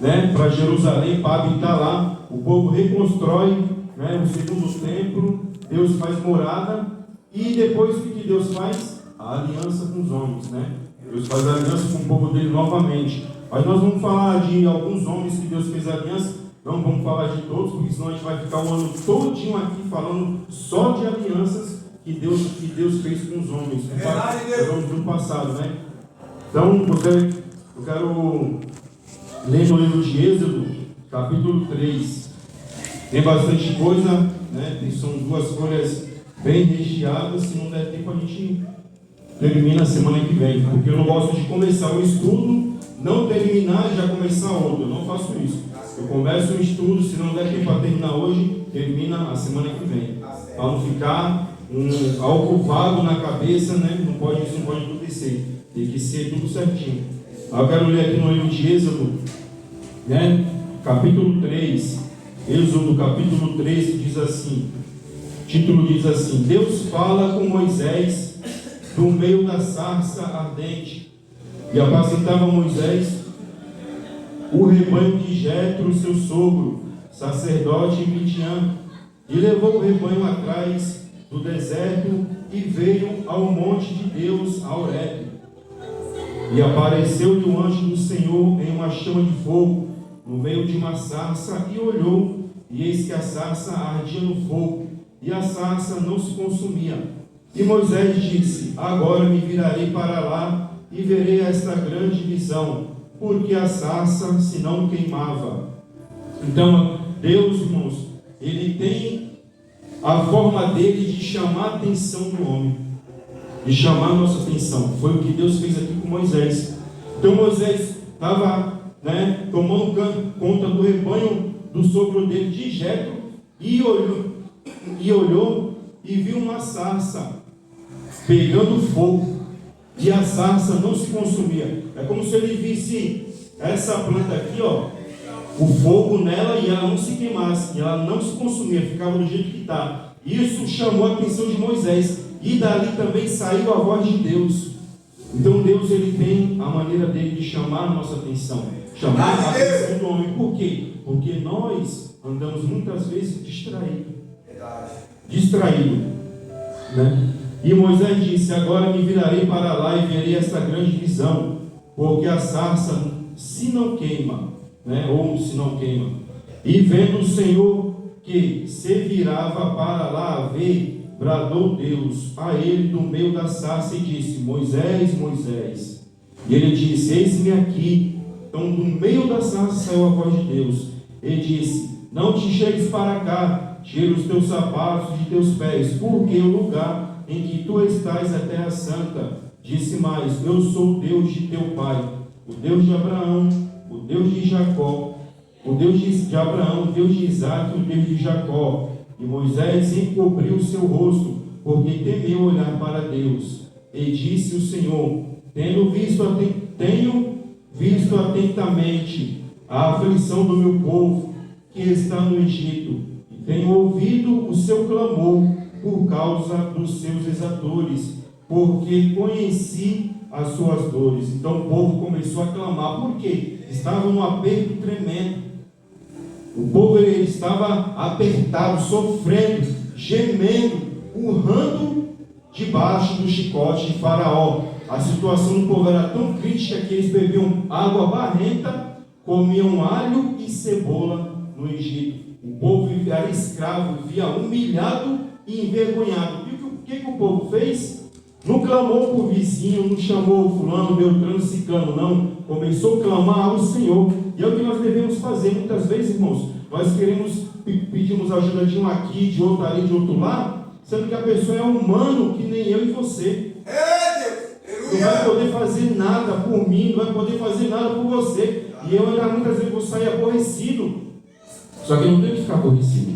né, para Jerusalém, para habitar lá. O povo reconstrói, né, o segundo templo, Deus faz morada, e depois o que Deus faz? A aliança com os homens, né? Deus faz a aliança com o povo dele novamente. Mas nós vamos falar de alguns homens que Deus fez aliança, não vamos falar de todos, porque senão a gente vai ficar um ano todinho aqui falando só de alianças que Deus fez com os homens. Falamos no passado, né? Então, eu quero ler no livro de Êxodo, capítulo 3. Tem bastante coisa, né? São 2 folhas bem recheadas. Se não der tempo, a gente termina a semana que vem, porque eu não gosto de começar um estudo, não terminar e já começar outro. Eu não faço isso. Eu começo um estudo, se não der tempo para terminar hoje, termina a semana que vem, para não ficar algo vago na cabeça, né? Isso não pode acontecer, tem que ser tudo certinho. Eu quero ler aqui no livro de Êxodo, né? Capítulo 3, Êxodo capítulo 3, diz assim, o título diz assim: Deus fala com Moisés do meio da sarça ardente, e apacentava Moisés o rebanho de Jetro, seu sogro, sacerdote em Midian, e levou o rebanho atrás do deserto e veio ao monte de Deus, a Horebe. E apareceu-lhe o anjo do Senhor em uma chama de fogo, no meio de uma sarça, e olhou, e eis que a sarça ardia no fogo, e a sarça não se consumia. E Moisés disse: agora me virarei para lá, e verei esta grande visão, porque a sarça se não queimava. Então, Deus, irmãos, Ele tem a forma dele de chamar a atenção do homem, de chamar a nossa atenção. Foi o que Deus fez aqui com Moisés. Então Moisés estava, né, tomando conta do rebanho do sogro dele, de Jetro, e olhou e viu uma sarça pegando fogo, e a sarça não se consumia. É como se ele visse essa planta aqui, ó, o fogo nela, e ela não se queimasse, e ela não se consumia, ficava do jeito que está. Isso chamou a atenção de Moisés, e dali também saiu a voz de Deus. Então Deus, ele tem a maneira dele de chamar a nossa atenção, chamar a atenção do homem. Por quê? Porque nós andamos muitas vezes distraído, né? E Moisés disse: agora me virarei para lá e verei esta grande visão, porque a sarça se não queima, né? Ou se não queima. E vendo o Senhor que se virava para lá ver, bradou Deus a ele do meio da sarça e disse: Moisés, Moisés. E ele disse: eis-me aqui. Então do meio da sarça saiu a voz de Deus. Ele disse: não te chegues para cá, tira os teus sapatos de teus pés, porque o lugar em que tu estás é terra santa. Disse mais: eu sou o Deus de teu pai, o Deus de Abraão, o Deus de Jacó, o Deus de Abraão, o Deus de Isaque, o Deus de Jacó. E Moisés encobriu o seu rosto, porque temeu olhar para Deus. E disse o Senhor: tenho visto atentamente a aflição do meu povo que está no Egito, e tenho ouvido o seu clamor por causa dos seus exatores, porque conheci as suas dores. Então o povo começou a clamar. Por quê? Estava num aperto tremendo. O povo, ele estava apertado, sofrendo, gemendo, urrando debaixo do chicote de Faraó. A situação do povo era tão crítica que eles bebiam água barrenta, comiam alho e cebola no Egito. O povo era escravo, vivia humilhado e envergonhado. E o que o povo fez? Não clamou por vizinho, não chamou fulano, beltrano, ciclano, não. Começou a clamar ao Senhor. E é o que nós devemos fazer. Muitas vezes, irmãos, nós pedimos ajuda de um aqui, de outro ali, de outro lá, sendo que a pessoa é humano que nem eu e você. Não vai poder fazer nada por mim, não vai poder fazer nada por você. E eu ainda muitas vezes vou sair aborrecido. Só que eu não tenho que ficar aborrecido,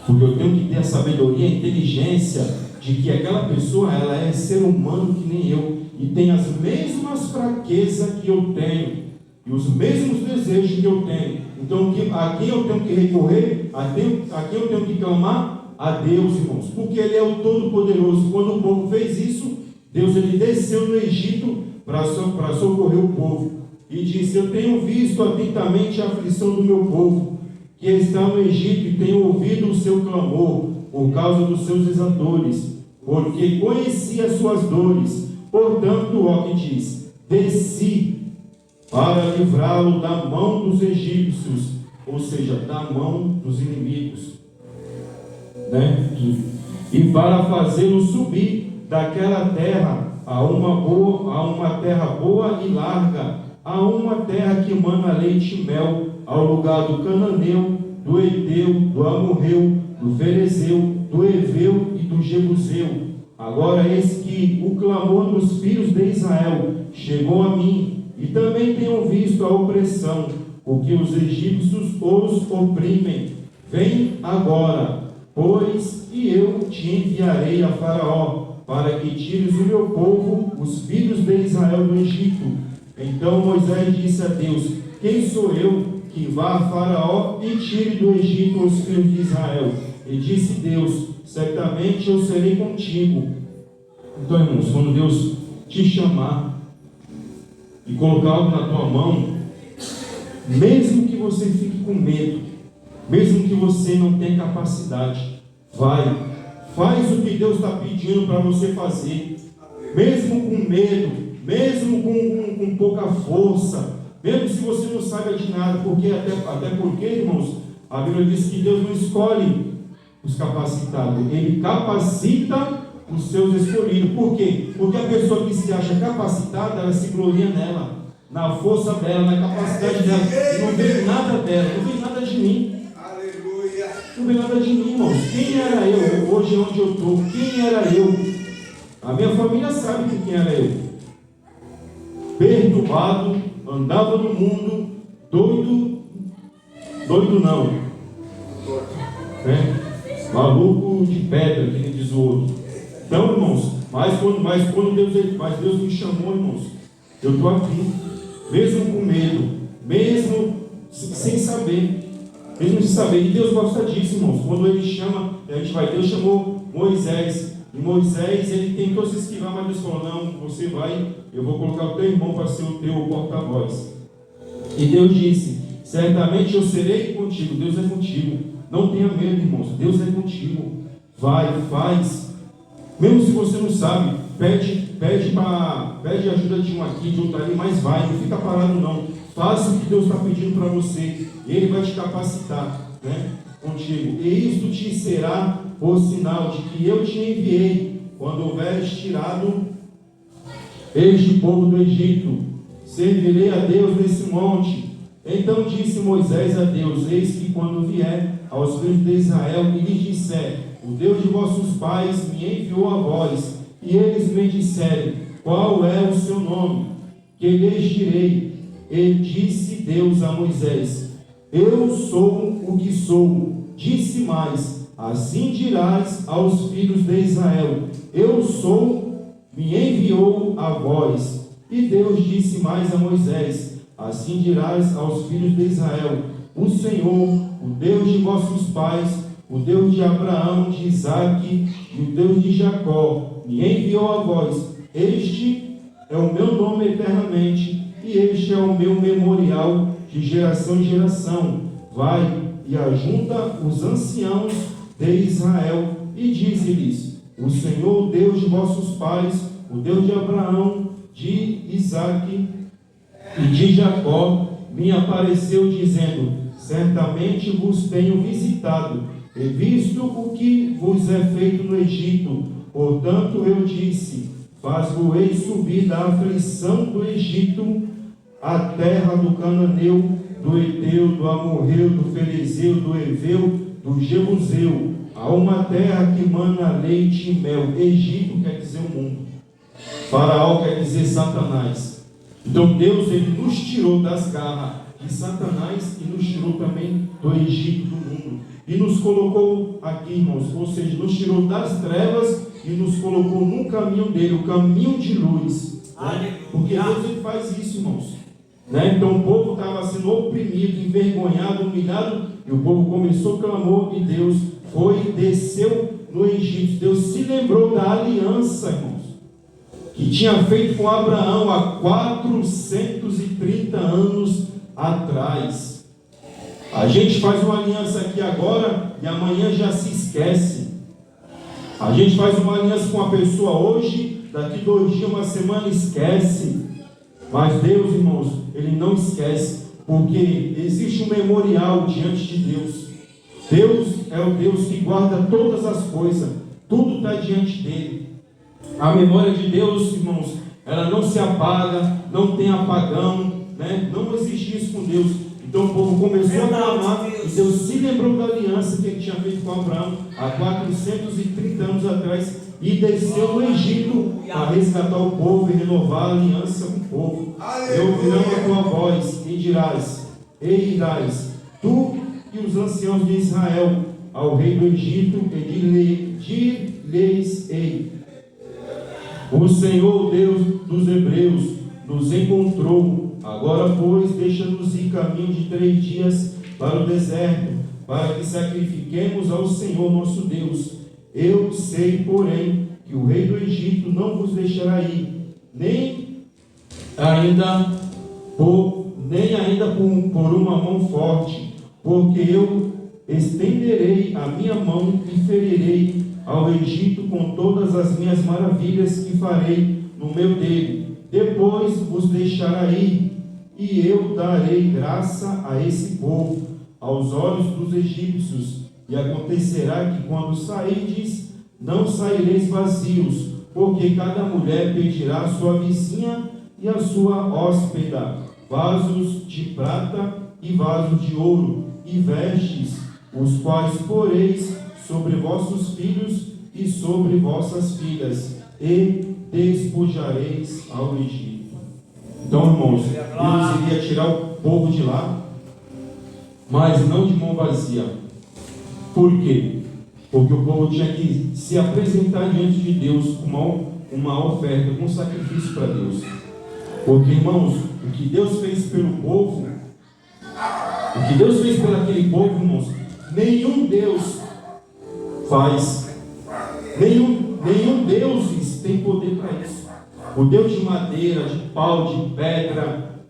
porque eu tenho que ter a sabedoria, a inteligência de que aquela pessoa, ela é ser humano que nem eu, e tem as mesmas fraquezas que eu tenho, e os mesmos desejos que eu tenho. Então, a quem eu tenho que recorrer, a quem eu tenho que clamar? A Deus, irmãos, porque Ele é o Todo-Poderoso. Quando o povo fez isso, Deus, ele desceu no Egito para socorrer o povo. e disse: eu tenho visto atentamente a aflição do meu povo, que está no Egito, e tenho ouvido o seu clamor por causa dos seus exatores, porque conheci as suas dores. Portanto, ó, que diz: desci para livrá-lo da mão dos egípcios, ou seja, da mão dos inimigos, né? E para fazê-lo subir daquela terra a uma terra boa e larga, a uma terra que mana leite e mel, ao lugar do cananeu, do Eteu, do Amorreu, do Ferezeu, do Eveu e do Jebuseu. Agora eis que o clamor dos filhos de Israel chegou a mim, e também tenho visto a opressão, porque os egípcios os oprimem. Vem agora, pois, e eu te enviarei a Faraó, para que tires o meu povo, os filhos de Israel, do Egito. Então Moisés disse a Deus: quem sou eu que vá a Faraó e tire do Egito os filhos de Israel? E disse Deus: certamente eu serei contigo. Então, irmãos, quando Deus te chamar e colocar algo na tua mão, mesmo que você fique com medo, mesmo que você não tenha capacidade, faz o que Deus está pedindo para você fazer, mesmo com medo, mesmo com pouca força, mesmo se você não saiba de nada, porque até porque, irmãos, a Bíblia diz que Deus não escolhe os capacitados, Ele capacita os seus escolhidos. Por quê? Porque a pessoa que se acha capacitada, ela se gloria nela, na força dela, na capacidade dela, e não vem nada dela, não vem nada de mim. Não vem nada de mim, irmãos. Quem era eu hoje onde eu estou? Quem era eu? A minha família sabe que quem era eu. Perturbado, andava no mundo, doido não, né? Maluco de pedra, que nem diz o outro. Então, irmãos, mas Deus me chamou, irmãos, eu estou aqui, mesmo com medo, mesmo sem saber. Mesmo sem saber, e Deus gosta disso, irmãos. Quando Ele chama, Deus chamou Moisés, e Moisés, ele tentou se esquivar, mas Deus falou: não, você vai, eu vou colocar o teu irmão para ser o teu porta-voz. E Deus disse: certamente eu serei contigo. Deus é contigo, não tenha medo, irmãos, Deus é contigo. Vai, faz, mesmo se você não sabe, pede ajuda de um aqui, de outro ali, mas vai, não fica parado não. Faça o que Deus está pedindo para você, e Ele vai te capacitar, né, contigo. E isto te será por sinal de que eu te enviei, quando houveres tirado este povo do Egito. Servirei a Deus nesse monte. Então disse Moisés a Deus: eis que quando vier aos filhos de Israel e lhes disser: o Deus de vossos pais me enviou a vós, e eles me disserem: qual é o seu nome? Que lhes direi? E disse Deus a Moisés: eu sou o que sou. Disse mais: assim dirás aos filhos de Israel: eu sou, me enviou a vós. E Deus disse mais a Moisés: assim dirás aos filhos de Israel: o Senhor, o Deus de vossos pais, o Deus de Abraão, de Isaque e o Deus de Jacó, me enviou a vós. Este é o meu nome eternamente, e este é o meu memorial de geração em geração. Vai e ajunta os anciãos de Israel e dize-lhes: o Senhor, o Deus de vossos pais, o Deus de Abraão, de Isaque e de Jacó, me apareceu dizendo: certamente vos tenho visitado e visto o que vos é feito no Egito. Portanto eu disse: faz-vos subir da aflição do Egito, a terra do cananeu, do Eteu, do Amorreu, do Ferezeu, do Eveu, do Jebuseu, a uma terra que mana leite e mel. Egito quer dizer o mundo, Faraó quer dizer Satanás. Então Deus, Ele nos tirou das garras de Satanás e nos tirou também do Egito, do mundo, e nos colocou aqui, irmãos, ou seja, nos tirou das trevas e nos colocou no caminho dele, o caminho de luz, né? Porque Deus, Ele faz isso, irmãos, né? Então o povo estava sendo oprimido, envergonhado, humilhado, e o povo começou, clamou, e Deus desceu no Egito. Deus se lembrou da aliança, irmãos. que tinha feito com Abraão há 430 anos atrás. A gente faz uma aliança aqui agora e amanhã já se esquece. A gente faz uma aliança com uma pessoa hoje, daqui 2 dias, uma semana, esquece. Mas Deus, irmãos, Ele não esquece, porque existe um memorial diante de Deus. Deus é o Deus que guarda todas as coisas, tudo está diante dele. A memória de Deus, irmãos, ela não se apaga, não tem apagão, né? Não existe isso com Deus. Então o povo começou a clamar e Deus se lembrou da aliança que ele tinha feito com Abraão há 430 anos atrás e desceu no Egito para resgatar o povo e renovar a aliança com o povo. Eu ouvirão a tua voz e dirás, e irás, tu e os anciãos de Israel, ao rei do Egito, e dir-lhes-ei: o Senhor, Deus dos Hebreus, nos encontrou. Agora, pois, deixa-nos ir caminho de 3 dias para o deserto, para que sacrifiquemos ao Senhor nosso Deus. Eu sei, porém, que o rei do Egito não vos deixará ir, nem ainda por uma mão forte, porque eu estenderei a minha mão e ferirei ao Egito com todas as minhas maravilhas que farei no meio dele. Depois vos deixará ir, e eu darei graça a esse povo, aos olhos dos egípcios. E acontecerá que quando sairdes, não saireis vazios, porque cada mulher pedirá à sua vizinha e à sua hóspeda vasos de prata e vasos de ouro, e vestes, os quais poreis sobre vossos filhos e sobre vossas filhas, e despojareis ao Egito. Então, irmãos, Deus iria tirar o povo de lá, mas não de mão vazia. Por quê? Porque o povo tinha que se apresentar diante de Deus com uma oferta, com um sacrifício para Deus. Porque, irmãos, o que Deus fez pelo povo, o que Deus fez por aquele povo, irmãos, nenhum Deus faz. Nenhum Deus tem poder para isso. O Deus de madeira, de pau, de pedra,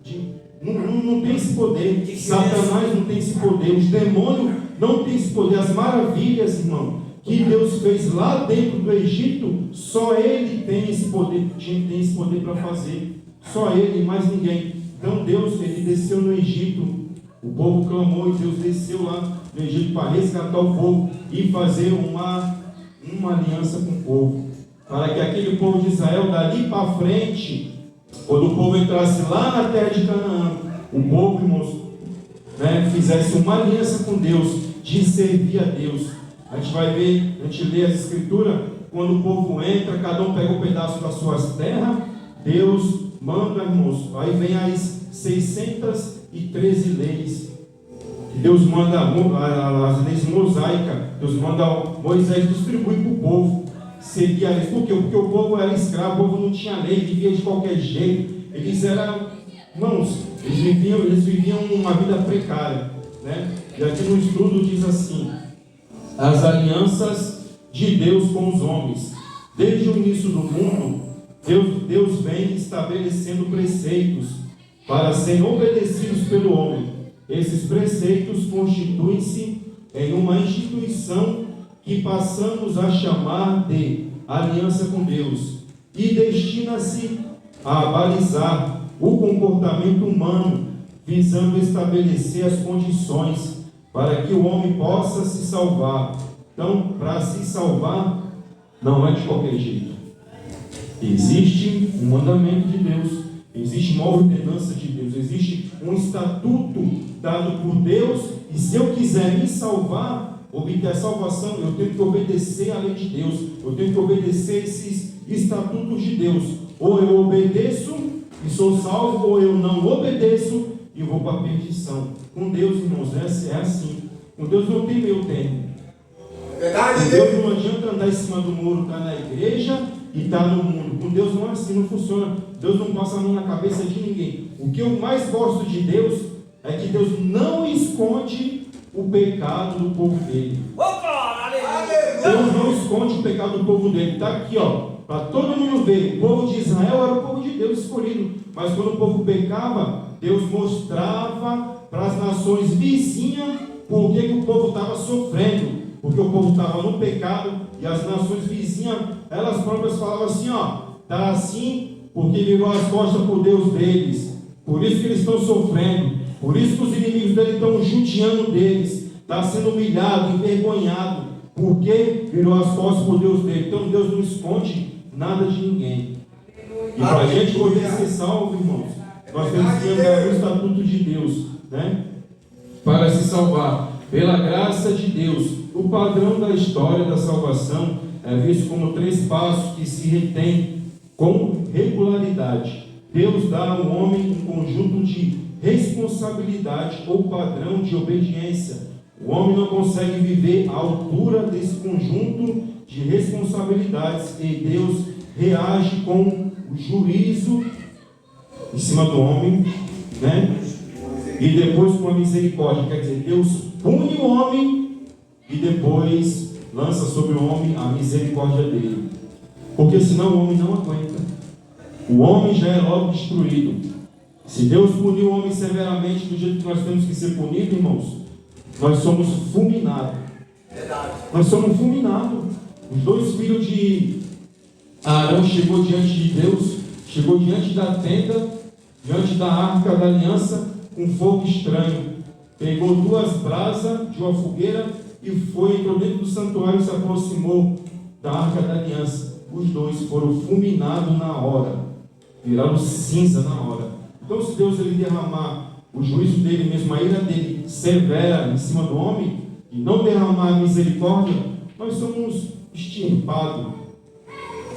não tem esse poder. Satanás não tem esse poder. Os demônios não têm esse poder. As maravilhas, irmão, que Deus fez lá dentro do Egito, só Ele tem esse poder, tem esse poder para fazer. Só Ele e mais ninguém. Então Deus, Ele desceu no Egito. O povo clamou e Deus desceu lá no Egito para resgatar o povo e fazer uma aliança com o povo. Para que aquele povo de Israel, dali para frente, quando o povo entrasse lá na terra de Canaã, o povo, irmãos, fizesse uma aliança com Deus, de servir a Deus. A gente vai ver, a gente lê as escrituras, quando o povo entra, cada um pega um pedaço das suas terras, Deus manda, irmãos, aí vem as 613 leis. Deus manda as leis mosaicas, Deus manda Moisés distribuir para o povo. Seguir a lei. Por quê? Porque o povo era escravo, o povo não tinha lei, vivia de qualquer jeito. Eles eram, irmãos, eles viviam uma vida precária, né? E aqui no estudo diz assim: as alianças de Deus com os homens. Desde o início do mundo, Deus vem estabelecendo preceitos para serem obedecidos pelo homem. Esses preceitos constituem-se em uma instituição que passamos a chamar de aliança com Deus, e destina-se a balizar o comportamento humano, visando estabelecer as condições para que o homem possa se salvar. Então, para se salvar, não é de qualquer jeito. Existe um mandamento de Deus, existe uma ordenança de Deus, existe um estatuto dado por Deus, e se eu quiser me salvar, obter a salvação, eu tenho que obedecer à lei de Deus, eu tenho que obedecer esses estatutos de Deus. Ou eu obedeço e sou salvo, ou eu não obedeço e vou para a perdição. Com Deus, irmãos, é assim. Com Deus não tem meio termo. Com Deus não adianta andar em cima do muro, estar na igreja e estar no mundo. Com Deus não é assim, não funciona. Deus não passa a mão na cabeça de ninguém. O que eu mais gosto de Deus é que Deus não esconde o pecado do povo dele. Deus não esconde o pecado do povo dele. Está aqui, ó. para todo mundo ver. O povo de Israel era o povo de Deus escolhido, mas quando o povo pecava, Deus mostrava para as nações vizinhas por que o povo estava sofrendo, porque o povo estava no pecado, e as nações vizinhas, elas próprias falavam assim, está assim porque virou as costas por Deus deles, por isso que eles estão sofrendo, por isso que os inimigos dele estão judiando deles, está sendo humilhado, envergonhado, porque virou as costas por Deus dele. Então Deus não esconde nada de ninguém. E para a gente poder ser salvo, irmãos, nós temos que andar no estatuto de Deus, né? Para se salvar, pela graça de Deus. O padrão da história da salvação é visto como 3 passos que se retém com regularidade. Deus dá ao homem um conjunto de responsabilidade ou padrão de obediência. O homem não consegue viver à altura desse conjunto de responsabilidades, e Deus reage com o juízo em cima do homem, né? E depois com a misericórdia. Quer dizer, Deus pune o homem e depois lança sobre o homem a misericórdia dele, porque senão o homem não aguenta. O homem já é logo destruído. Se Deus puniu o homem severamente do jeito que nós temos que ser punidos, irmãos, nós somos fulminados. Nós somos fulminados. Os 2 filhos de Arão chegou diante de Deus, chegou diante da tenda, diante da arca da aliança, com fogo estranho. Pegou 2 brasas de uma fogueira e entrou dentro do santuário e se aproximou da arca da aliança. Os 2 foram fulminados na hora, viraram cinza na hora. Então, se Deus ele derramar o juízo dele mesmo, a ira dele severa em cima do homem, e não derramar a misericórdia, nós somos extirpados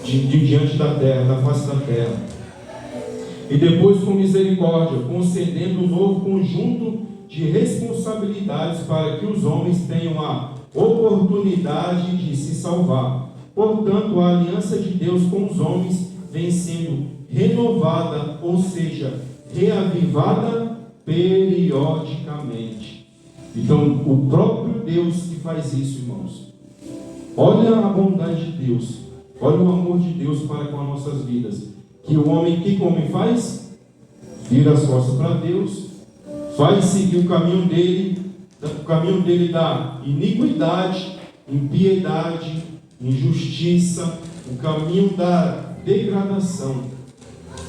diante da terra, da face da terra. E depois, com misericórdia, concedendo um novo conjunto de responsabilidades para que os homens tenham a oportunidade de se salvar. Portanto, a aliança de Deus com os homens vem sendo renovada, ou seja, reavivada periodicamente. Então, o próprio Deus que faz isso, irmãos. Olha a bondade de Deus, olha o amor de Deus para com as nossas vidas. Que o homem faz? Vira as costas para Deus, vai seguir o caminho dele da iniquidade, impiedade, injustiça, o caminho da degradação.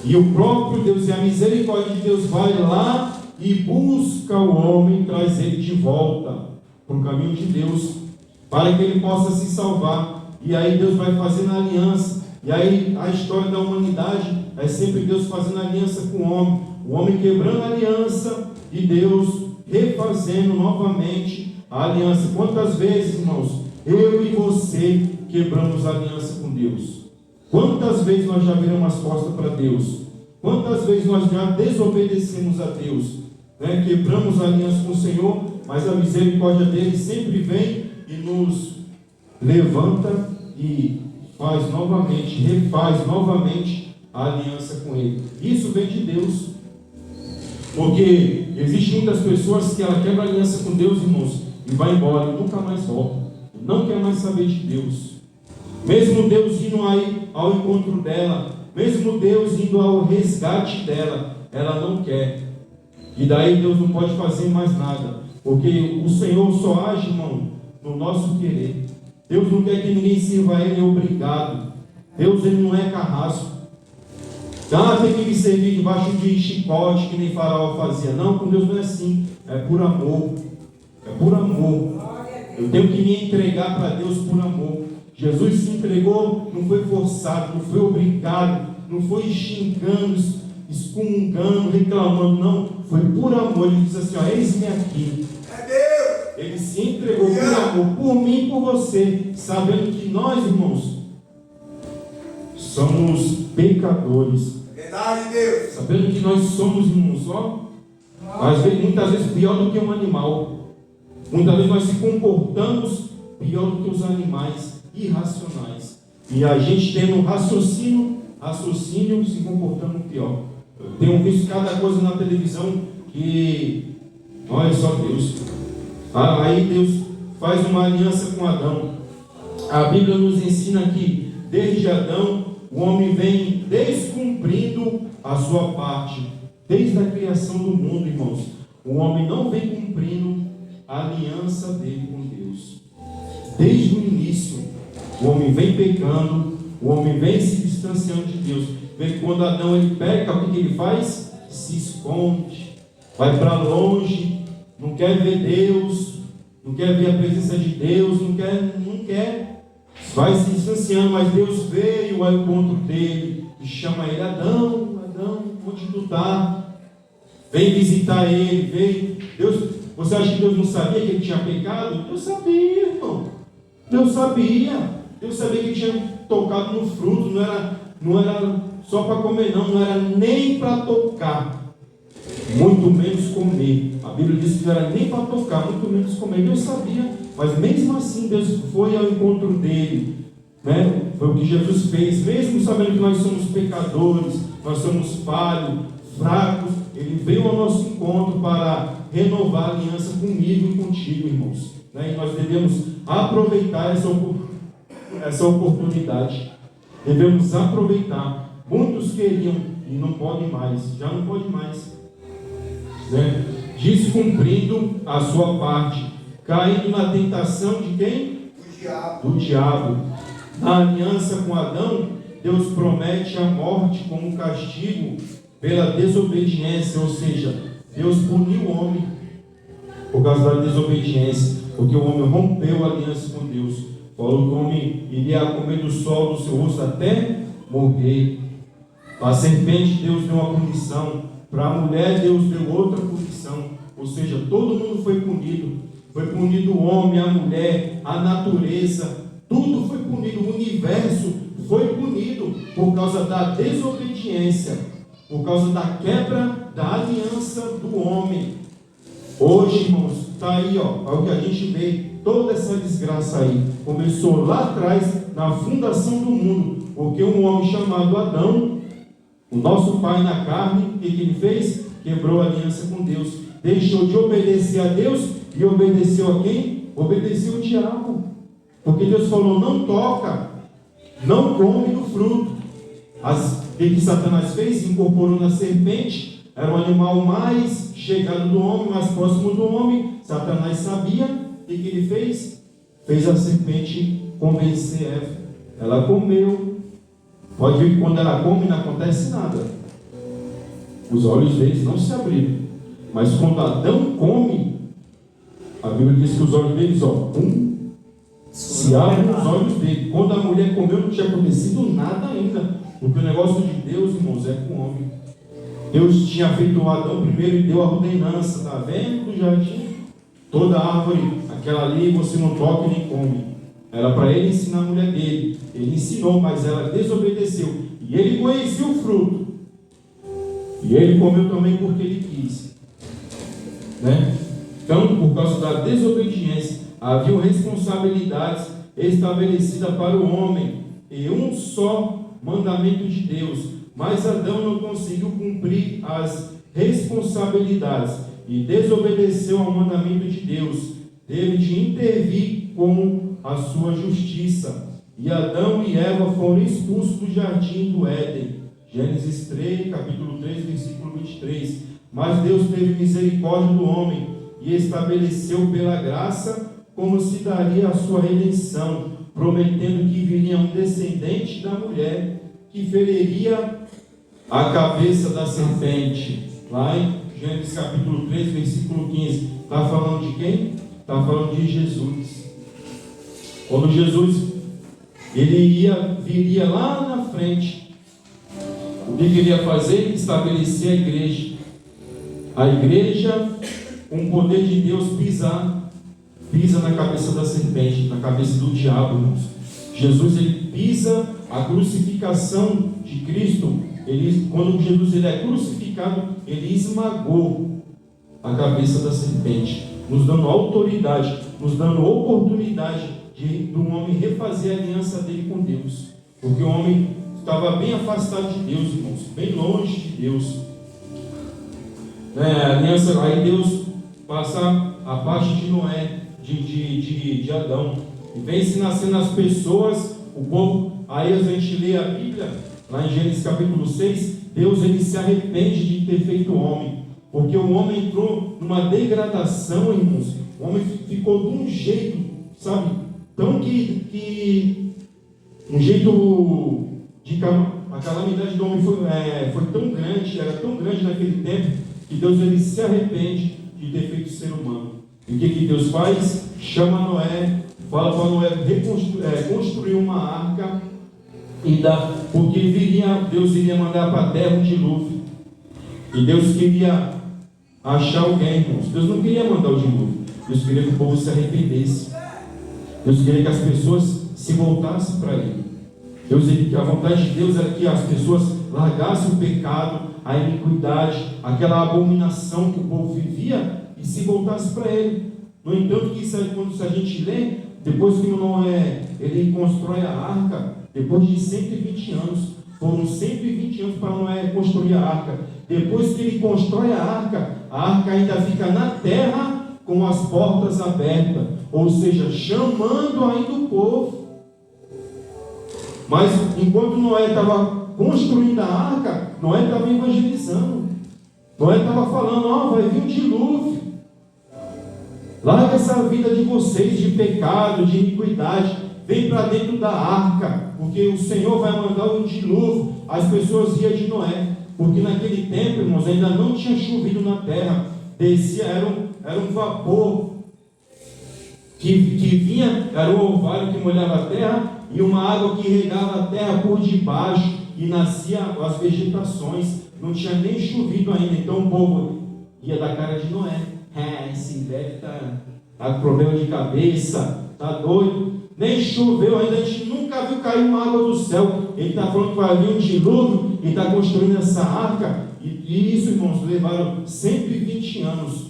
E o próprio Deus e a misericórdia de Deus vai lá e busca o homem, traz ele de volta para o caminho de Deus, para que ele possa se salvar. E aí Deus vai fazendo aliança. E aí a história da humanidade é sempre Deus fazendo aliança com o homem quebrando a aliança e Deus refazendo novamente a aliança. Quantas vezes, irmãos, eu e você quebramos a aliança com Deus? Quantas vezes nós já viramos as costas para Deus? Quantas vezes nós já desobedecemos a Deus? Né? Quebramos a aliança com o Senhor, mas a misericórdia dele sempre vem e nos levanta e faz novamente, refaz novamente a aliança com ele. Isso vem de Deus. Porque existem muitas pessoas que ela quebra a aliança com Deus, irmãos, e vai embora, e nunca mais volta. Não quer mais saber de Deus. Mesmo Deus indo aí ao encontro dela, mesmo Deus indo ao resgate dela, ela não quer. E daí Deus não pode fazer mais nada. Porque o Senhor só age, irmão, no nosso querer. Deus não quer que ninguém sirva a Ele obrigado. Deus ele não é carrasco. Tem que me servir debaixo de chicote, que nem Faraó fazia. Não, com Deus não é assim. É por amor. É por amor. Eu tenho que me entregar para Deus por amor. Jesus se entregou, não foi forçado, não foi obrigado, não foi xingando, excomungando, reclamando, não. Foi por amor. Ele disse assim, eis-me aqui. Ele se entregou por amor, por mim e por você, sabendo que nós, irmãos, somos pecadores. Verdade, Deus. Sabendo que nós somos, irmãos, muitas vezes pior do que um animal. Muitas vezes nós se comportamos pior do que os animais irracionais. E a gente tendo raciocínio se comportando pior. Eu tenho visto cada coisa na televisão que, olha só Deus. Aí Deus faz uma aliança com Adão. A Bíblia nos ensina que desde Adão o homem vem descumprindo a sua parte. Desde a criação do mundo, irmãos, o homem não vem cumprindo a aliança dele com Deus. Desde o início, o homem vem pecando, o homem vem se distanciando de Deus. Vem quando Adão ele peca, o que ele faz? Se esconde, vai para longe, não quer ver Deus, não quer ver a presença de Deus, não quer, vai se distanciando, mas Deus veio ao encontro dele e chama ele: Adão, onde tu está? Vem visitar ele, vem. Deus, você acha que Deus não sabia que ele tinha pecado? Deus sabia, irmão. Deus sabia que ele tinha tocado no fruto, não era só para comer, não era nem para tocar, muito menos comer. A Bíblia diz que não era nem para tocar, muito menos comer. Deus sabia, mas mesmo assim Deus foi ao encontro dele, né? Foi o que Jesus fez, mesmo sabendo que nós somos pecadores, nós somos falhos, fracos. Ele veio ao nosso encontro para renovar a aliança comigo e contigo, irmãos, né? E nós devemos aproveitar essa oportunidade. Devemos aproveitar. Muitos queriam e não podem mais, já não pode mais, né? Descumprindo a sua parte, caindo na tentação de quem? Do diabo. Na aliança com Adão, Deus promete a morte como castigo pela desobediência, ou seja, Deus puniu o homem por causa da desobediência, porque o homem rompeu a aliança com Deus. Falou que o homem iria comer do sol do seu rosto até morrer. A serpente, Deus deu uma punição. Para a mulher, Deus deu outra punição. Ou seja, todo mundo foi punido. Foi punido o homem, a mulher, a natureza. Tudo foi punido. O universo foi punido por causa da desobediência, por causa da quebra da aliança do homem. Hoje, irmãos, está aí, é o que a gente vê. Toda essa desgraça aí começou lá atrás, na fundação do mundo, porque um homem chamado Adão, o nosso pai na carne, o que ele fez? Quebrou a aliança com Deus, deixou de obedecer a Deus e obedeceu a quem? Obedeceu o diabo, porque Deus falou: não toca, não come do fruto. O que Satanás fez? Incorporou na serpente, era o animal mais chegado do homem, mais próximo do homem. Satanás sabia. O que ele fez? Fez a serpente convencer Eva. Ela comeu. Pode ver que quando ela come não acontece nada. Os olhos deles não se abriram. Mas quando Adão come, a Bíblia diz que os olhos deles, se abrem os olhos dele. Quando a mulher comeu, não tinha acontecido nada ainda. Porque o negócio de Deus, irmãos, é com o homem. Deus tinha feito o Adão primeiro e deu a ordenança. Está vendo do jardim? Toda árvore, aquela ali, você não toca nem come. Era para ele ensinar a mulher dele. Ele ensinou, mas ela desobedeceu. E ele conhecia o fruto. E ele comeu também porque ele quis, né? Então, por causa da desobediência, havia responsabilidades estabelecidas para o homem. E um só mandamento de Deus. Mas Adão não conseguiu cumprir as responsabilidades e desobedeceu ao mandamento de Deus. Teve de intervir com a sua justiça. E Adão e Eva foram expulsos do jardim do Éden. Gênesis 3, capítulo 3, versículo 23. Mas Deus teve misericórdia do homem e estabeleceu pela graça como se daria a sua redenção, prometendo que viria um descendente da mulher que feriria a cabeça da serpente. Lá em Gênesis capítulo 3, versículo 15. Está falando de quem? Está falando de Jesus. Quando Jesus viria lá na frente, o que ele ia fazer? Estabelecer a igreja. A igreja, com o poder de Deus, pisa na cabeça da serpente, na cabeça do diabo, irmãos. Jesus, ele pisa a crucificação de Cristo. Quando Jesus é crucificado, ele esmagou a cabeça da serpente, nos dando autoridade, nos dando oportunidade do homem refazer a aliança dele com Deus. Porque o homem estava bem afastado de Deus, irmãos, bem longe de Deus. A aliança, aí Deus passa a parte de Noé, de Adão, e vem se nascendo as pessoas, o povo aí a gente lê a Bíblia, lá em Gênesis capítulo 6, Deus ele se arrepende de ter feito o homem, porque o homem entrou numa degradação, irmãos. O homem ficou de um jeito, sabe, tão que um jeito de a calamidade do homem foi tão grande, era tão grande naquele tempo, que Deus ele se arrepende de ter feito o ser humano. E o que Deus faz? Chama Noé, fala para Noé construir uma arca, porque Deus iria mandar para a terra um dilúvio. E Deus queria achar alguém, irmãos. Deus não queria mandar o dilúvio. Deus queria que o povo se arrependesse. Deus queria que as pessoas se voltassem para Ele. A vontade de Deus era que as pessoas largassem o pecado, a iniquidade, aquela abominação que o povo vivia e se voltassem para Ele. No entanto, quando a gente lê, depois que Noé ele constrói a arca, depois de 120 anos, foram 120 anos para Noé construir a arca. Depois que ele constrói a arca ainda fica na terra com as portas abertas, ou seja, chamando ainda o povo. Mas enquanto Noé estava construindo a arca, Noé estava evangelizando. Noé estava falando, vai vir um dilúvio. Larga essa vida de vocês de pecado, de iniquidade, vem para dentro da arca, porque o Senhor vai mandar um dilúvio. As pessoas iam de Noé, porque naquele tempo, irmãos, ainda não tinha chovido na terra, descia, era um vapor que vinha, era um orvalho que molhava a terra, e uma água que regava a terra por debaixo, e nascia as vegetações. Não tinha nem chovido ainda, então o povo ia da cara de Noé. Esse velho está com problema de cabeça, está doido, nem choveu ainda, a gente nunca viu cair uma água do céu. Ele está falando que vai vir um dilúvio e está construindo essa arca. E isso, irmãos, levaram 120 anos.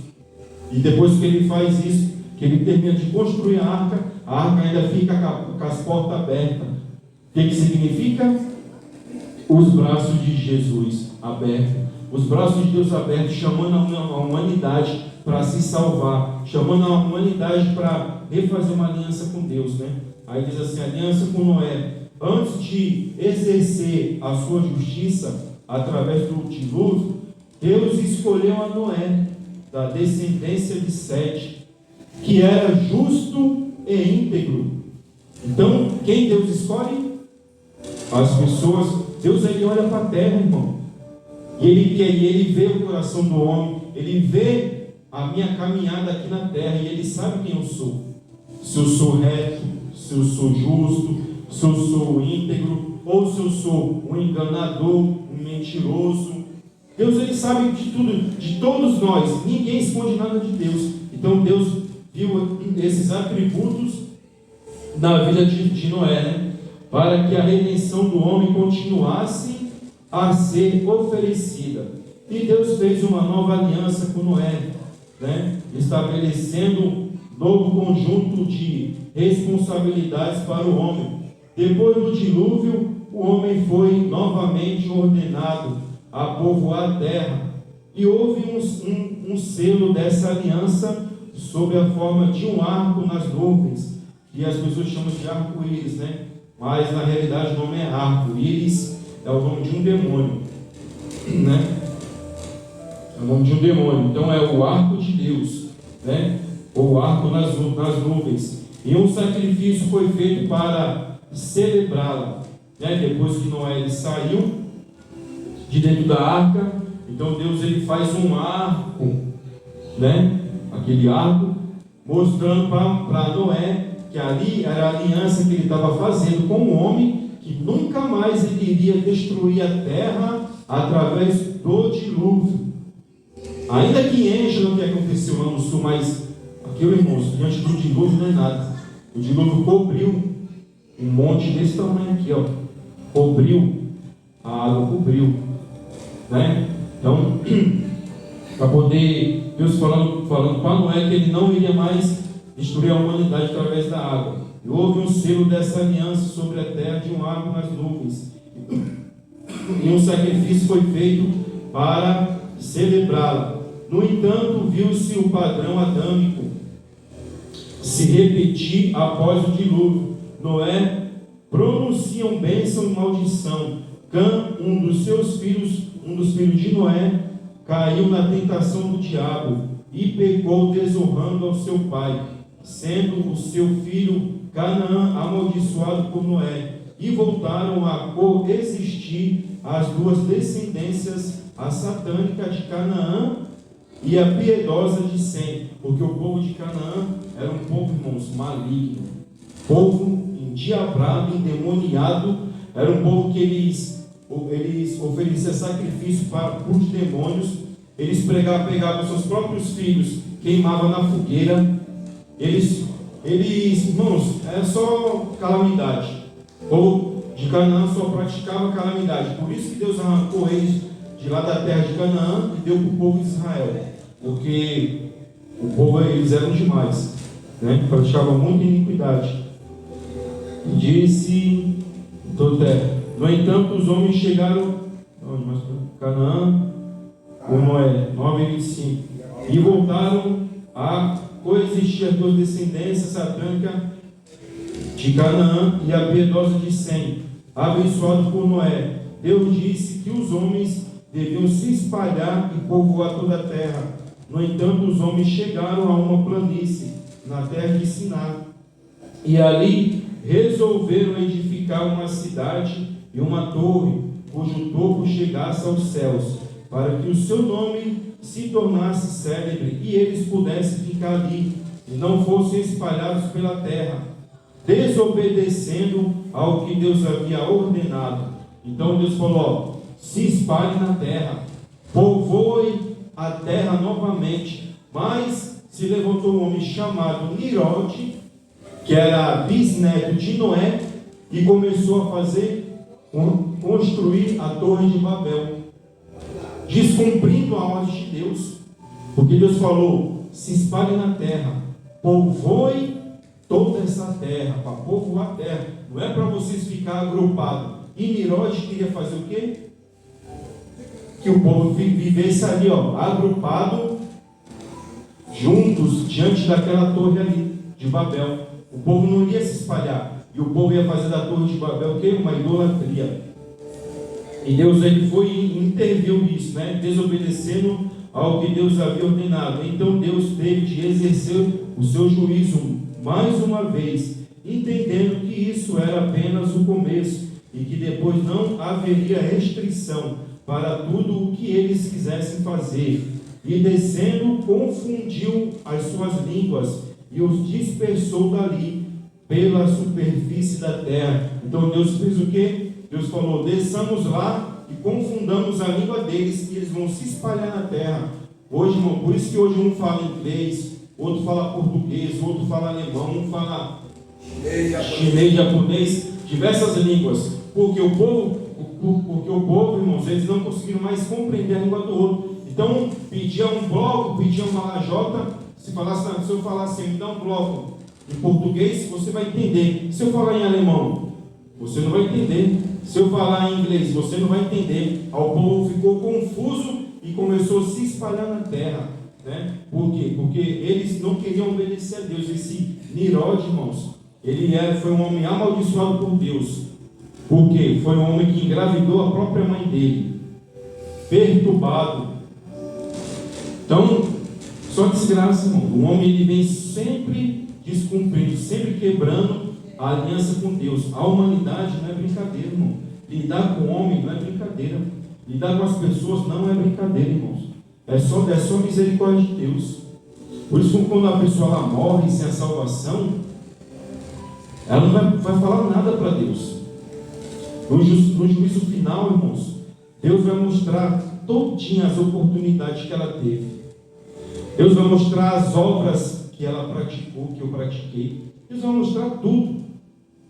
E depois que ele faz isso, que ele termina de construir a arca ainda fica com as portas abertas. O que significa? Os braços de Jesus abertos. Os braços de Deus abertos, chamando a humanidade para se salvar, chamando a humanidade para refazer uma aliança com Deus, né? Aí diz assim, aliança com Noé. Antes de exercer a sua justiça através do dilúvio, Deus escolheu a Noé, da descendência de Sete, que era justo e íntegro. Então, quem Deus escolhe? As pessoas. Deus ele olha para a terra, irmão. E ele vê o coração do homem, ele vê a minha caminhada aqui na terra, e ele sabe quem eu sou. Se eu sou reto, se eu sou justo, se eu sou íntegro, ou se eu sou um enganador, um mentiroso. Deus ele sabe de tudo, de todos nós. Ninguém esconde nada de Deus. Então Deus viu esses atributos na vida de Noé, né? Para que a redenção do homem continuasse a ser oferecida. E Deus fez uma nova aliança com Noé, né? Estabelecendo um novo conjunto de responsabilidades para o homem. Depois do dilúvio, o homem foi novamente ordenado a povoar a terra. E houve um selo dessa aliança sob a forma de um arco nas nuvens, que as pessoas chamam de arco-íris, né? Mas na realidade o nome é arco. Íris é o nome de um demônio, né? É o nome de um demônio. Então é o arco de Deus, né? Ou o arco nas nuvens. E um sacrifício foi feito para celebrá-la, né? Depois que Noé ele saiu de dentro da arca, então Deus ele faz um arco, né? Aquele arco, mostrando para Noé que ali era a aliança que ele estava fazendo com o homem, que nunca mais ele iria destruir a terra através do dilúvio. Ainda que encha no que aconteceu lá no sul, mas aquilo, irmãos, diante do dilúvio não é nada. O dilúvio cobriu um monte desse tamanho aqui, ó. Cobriu, a água cobriu, né? Então, para poder, Deus falando para Noé que ele não iria mais destruir a humanidade através da água. E houve um selo dessa aliança sobre a terra de um arco nas nuvens. E um sacrifício foi feito para celebrá-la. No entanto, viu-se o padrão adâmico se repetir após o dilúvio. Noé pronunciam bênção e maldição. Cã, um dos filhos de Noé, caiu na tentação do diabo e pecou, desonrando ao seu pai, sendo o seu filho Canaã amaldiçoado por Noé. E voltaram a coexistir as duas descendências, a satânica de Canaã e a piedosa de Sem, porque o povo de Canaã era um povo, irmãos, maligno, povo endiabrado, endemoniado. Era um povo que eles ofereciam sacrifício para os demônios. Eles pegavam seus próprios filhos, queimavam na fogueira. Eles, irmãos, era só calamidade. O povo de Canaã só praticava calamidade. Por isso que Deus arrancou eles de lá da terra de Canaã e deu para o povo de Israel. Porque o povo, eles eram demais, né? Praticavam muita iniquidade. E disse, no entanto, os homens chegaram, Canaã, com Noé, 9:25, e voltaram a coexistir as duas descendências satânicas de Canaã e a piedosa de Sem, abençoado por Noé. Deus disse que os homens deviam se espalhar e povoar toda a terra. No entanto, os homens chegaram a uma planície, na terra de Siná, e ali resolveram edificar uma cidade e uma torre, cujo topo chegasse aos céus, para que o seu nome se tornasse célebre e eles pudessem ficar ali, e não fossem espalhados pela terra, desobedecendo ao que Deus havia ordenado. Então Deus falou: se espalhe na terra, povoe a terra novamente. Mas se levantou um homem chamado Nirode, que era bisneto de Noé, e começou a construir a torre de Babel, descumprindo a ordem de Deus, porque Deus falou: se espalhe na terra, povoe toda essa terra, para povoar a terra, não é para vocês ficar agrupados. E Nirode queria fazer o quê? Que o povo vivesse ali, agrupado, juntos, diante daquela torre ali, de Babel. O povo não iria se espalhar, e o povo ia fazer da torre de Babel o quê? Uma idolatria. E Deus, ele foi e interviu nisso, né? Desobedecendo ao que Deus havia ordenado. Então Deus teve de exercer o seu juízo mais uma vez, entendendo que isso era apenas o começo, e que depois não haveria restrição para tudo o que eles quisessem fazer. E descendo, confundiu as suas línguas e os dispersou dali pela superfície da terra. Então Deus fez o quê? Deus falou: desçamos lá e confundamos a língua deles, e eles vão se espalhar na terra. Hoje, irmão, por isso que hoje um fala inglês, outro fala português, outro fala alemão, um fala chinês, japonês, diversas línguas. Porque o povo, irmãos, eles não conseguiram mais compreender a língua do outro. Então, pedia um bloco, pedia uma lajota. Se eu falar assim, me dá um bloco em português, você vai entender. Se eu falar em alemão, você não vai entender. Se eu falar em inglês, você não vai entender. O povo ficou confuso e começou a se espalhar na terra, né? Por quê? Porque eles não queriam obedecer a Deus. Esse Nirode, irmãos, foi um homem amaldiçoado por Deus. Por quê? Foi um homem que engravidou a própria mãe dele, perturbado. Então, só desgraça, irmão. O homem, ele vem sempre descumprindo, sempre quebrando a aliança com Deus. A humanidade não é brincadeira, irmão. Lidar com o homem não é brincadeira. Lidar com as pessoas não é brincadeira, irmãos. É só misericórdia de Deus. Por isso, quando a pessoa ela morre sem a salvação, ela não vai falar nada para Deus. No juízo final, irmãos, Deus vai mostrar todinha as oportunidades que ela teve. Deus vai mostrar as obras que ela praticou, que eu pratiquei. Deus vai mostrar tudo.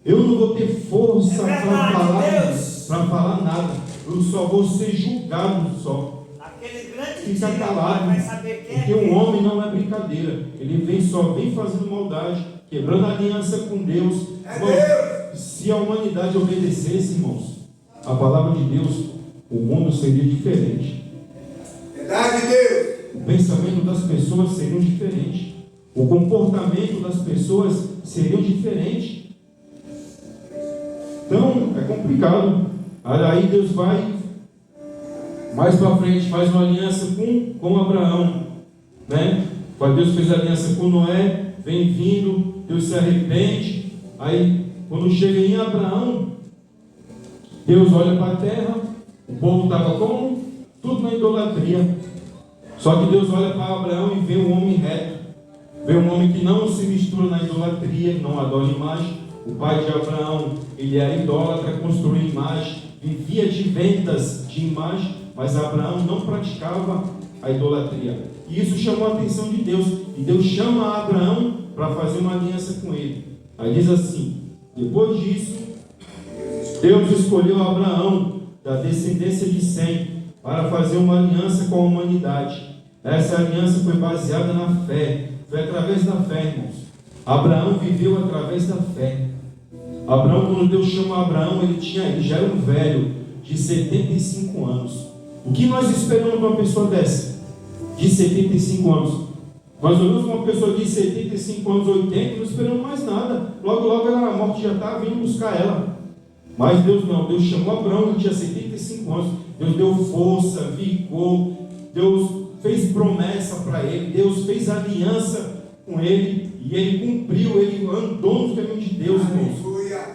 Eu não vou ter força para falar nada. Eu só vou ser julgado só. Aquele grande Fica calado, vai saber quem porque o homem não é brincadeira. Ele vem fazendo maldade, quebrando a aliança com Deus. Se a humanidade obedecesse, irmãos, a palavra de Deus, o mundo seria diferente. Verdade, Deus. O pensamento das pessoas seria diferente. O comportamento das pessoas seria diferente. Então, é complicado. Aí Deus vai, mais para frente, faz uma aliança com Abraão, né? Quando Deus fez aliança com Noé, vem vindo, Deus se arrepende. Aí, quando chega em Abraão, Deus olha para a terra, o povo estava como? Tudo na idolatria. Só que Deus olha para Abraão e vê um homem reto, vê um homem que não se mistura na idolatria, não adora imagem. O pai de Abraão, ele era idólatra, construía imagem, vivia de vendas de imagem, mas Abraão não praticava a idolatria. E isso chamou a atenção de Deus. E Deus chama Abraão para fazer uma aliança com ele. Aí diz assim: depois disso, Deus escolheu Abraão da descendência de Sem para fazer uma aliança com a humanidade. Essa aliança foi baseada na fé. Foi através da fé, irmãos. Abraão viveu através da fé. Abraão, quando Deus chama Abraão, ele já era um velho de 75 anos. O que nós esperamos de uma pessoa dessa? De 75 anos. Nós olhamos uma pessoa de 75 anos, 80, não esperamos mais nada. Logo, logo a morte já está vindo buscar ela. Mas Deus não. Deus chamou Abraão, ele tinha 75 anos. Deus deu força, vigor. Deus fez promessa para ele. Deus fez aliança com ele. E ele cumpriu, ele andou no caminho de Deus, irmãos.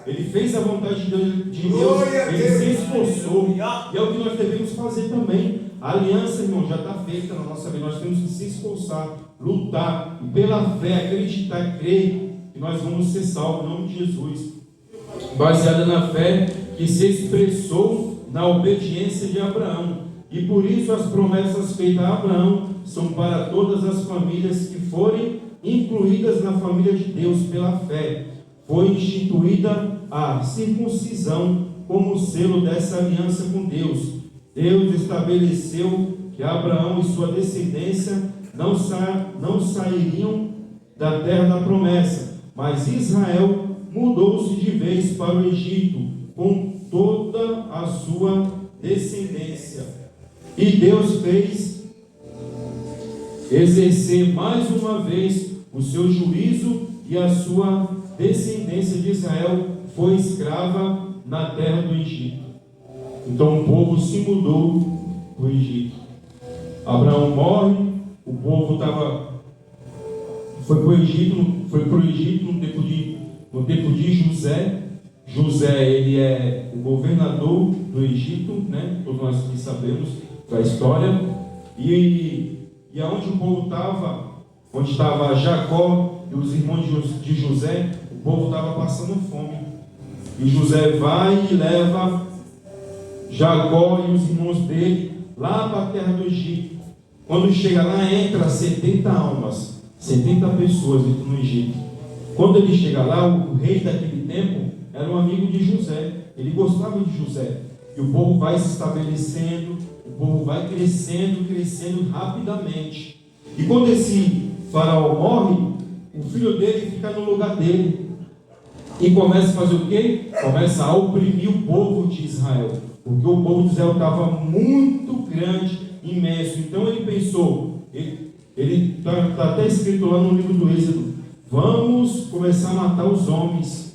Ele fez a vontade de Deus, ele se esforçou. E é o que nós devemos fazer também. A aliança, irmão, já está feita na nossa vida. Nós temos que se esforçar, lutar, e pela fé, acreditar, crer que nós vamos ser salvos em nome de Jesus. Baseada na fé que se expressou na obediência de Abraão. E por isso as promessas feitas a Abraão são para todas as famílias que forem incluídas na família de Deus pela fé. Foi instituída a circuncisão como selo dessa aliança com Deus. Deus estabeleceu que Abraão e sua descendência não sairiam da terra da promessa, mas Israel mudou-se de vez para o Egito com toda a sua descendência. E Deus fez exercer mais uma vez o seu juízo, e a sua descendência de Israel foi escrava na terra do Egito. Então o povo se mudou para o Egito. Abraão morre, o povo foi para o Egito no tempo de José. José, ele é o governador do Egito, né? Todos nós aqui sabemos da história. E aonde o povo estava, onde estava Jacó e os irmãos de José, o povo estava passando fome. E José vai e leva Jacó e os irmãos dele lá para a terra do Egito. Quando chega lá, entra 70 almas, 70 pessoas no Egito. Quando ele chega lá, o rei daquele tempo era um amigo de José. Ele gostava de José. E o povo vai se estabelecendo, o povo vai crescendo rapidamente. E quando esse faraó morre, o filho dele fica no lugar dele. E começa a fazer o quê? Começa a oprimir o povo de Israel. Porque o povo de Israel estava muito grande, imenso. Então ele pensou, ele está até escrito lá no livro do Êxodo: vamos começar a matar os homens.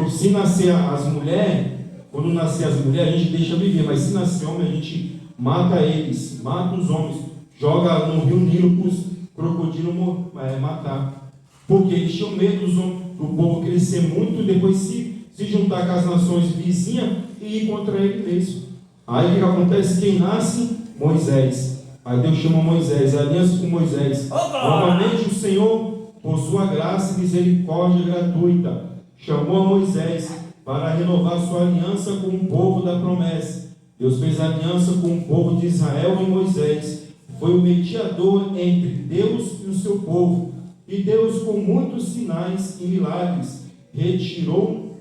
Se nascer as mulheres, quando nascer as mulheres, a gente deixa viver, mas se nascer homem, a gente mata eles, mata os homens, joga no rio Nilo para os crocodilos matar. Porque eles tinham medo do povo crescer muito e depois se juntar com as nações vizinhas e ir contra ele mesmo. Aí o que acontece? Quem nasce? Moisés. Aí Deus chama Moisés, aliança com Moisés. Novamente o Senhor, por sua graça e misericórdia gratuita, chamou a Moisés para renovar sua aliança com o povo da promessa. Deus fez aliança com o povo de Israel em Moisés. Foi o mediador entre Deus e o seu povo. E Deus, com muitos sinais e milagres, retirou